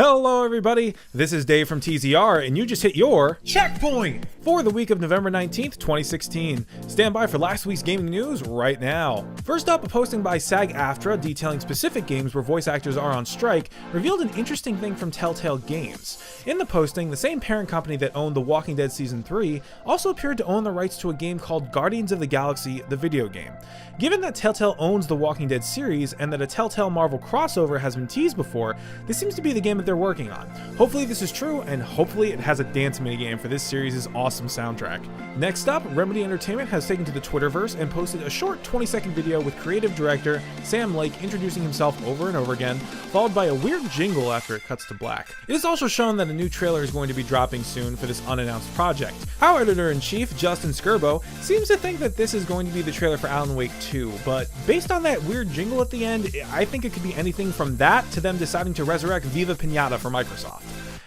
Hello everybody, this is Dave from TZR, and you just hit your checkpoint for the week of November 19th, 2016. Stand by for last week's gaming news right now. First up, a posting by SAG-AFTRA detailing specific games where voice actors are on strike revealed an interesting thing from Telltale Games. In the posting, the same parent company that owned The Walking Dead Season 3 also appeared to own the rights to a game called Guardians of the Galaxy, the video game. Given that Telltale owns the Walking Dead series and that a Telltale Marvel crossover has been teased before, this seems to be the game that they're working on. Hopefully this is true, and hopefully it has a dance minigame for this series' awesome soundtrack. Next up, Remedy Entertainment has taken to the Twitterverse and posted a short 20-second video with creative director Sam Lake introducing himself over and over again, followed by a weird jingle after it cuts to black. It is also shown that a new trailer is going to be dropping soon for this unannounced project. Our editor-in-chief, Justin Skirbo, seems to think that this is going to be the trailer for Alan Wake 2, but based on that weird jingle at the end, I think it could be anything from that to them deciding to resurrect Viva Pinata for Microsoft.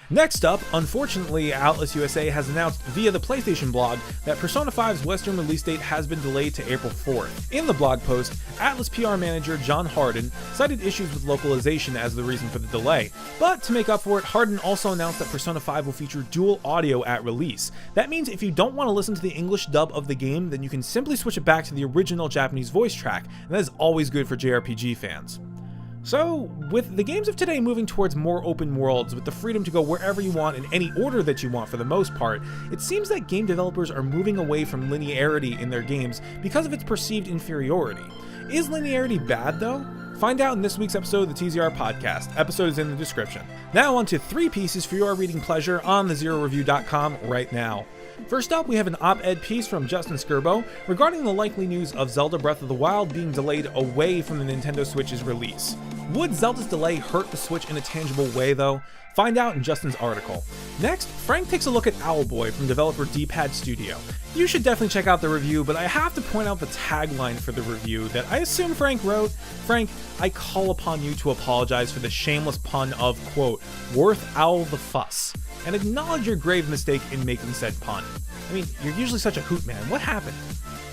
Next up, unfortunately, Atlas USA has announced via the PlayStation blog that Persona 5's Western release date has been delayed to April 4th. In the blog post, Atlas PR manager John Harden cited issues with localization as the reason for the delay, but to make up for it, Harden also announced that Persona 5 will feature dual audio at release. That means if you don't want to listen to the English dub of the game, then you can simply switch it back to the original Japanese voice track, and that is always good for JRPG fans. So, with the games of today moving towards more open worlds with the freedom to go wherever you want in any order that you want for the most part, it seems that game developers are moving away from linearity in their games because of its perceived inferiority. Is linearity bad though? Find out in this week's episode of the TZR podcast. Episode is in the description. Now on to 3 pieces for your reading pleasure on thezeroreview.com right now. First up, we have an op-ed piece from Justin Skirbo regarding the likely news of Zelda Breath of the Wild being delayed away from the Nintendo Switch's release. Would Zelda's delay hurt the Switch in a tangible way though? Find out in Justin's article. Next, Frank takes a look at Owlboy from developer D-Pad Studio. You should definitely check out the review, but I have to point out the tagline for the review that I assume Frank wrote. Frank, I call upon you to apologize for the shameless pun of, quote, worth owl the fuss, and acknowledge your grave mistake in making said pun. I mean, you're usually such a hoot man, what happened?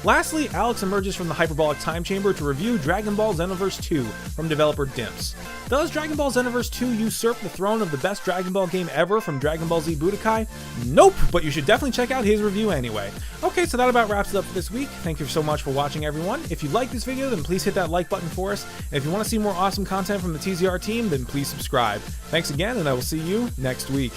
Lastly, Alex emerges from the hyperbolic time chamber to review Dragon Ball Xenoverse 2 from developer Dimps. Does Dragon Ball Xenoverse 2 usurp the throne of the best Dragon Ball game ever from Dragon Ball Z Budokai? Nope, but you should definitely check out his review anyway. Okay, so that about wraps it up for this week. Thank you so much for watching, everyone. If you like this video, then please hit that like button for us. And if you want to see more awesome content from the TZR team, then please subscribe. Thanks again, and I will see you next week.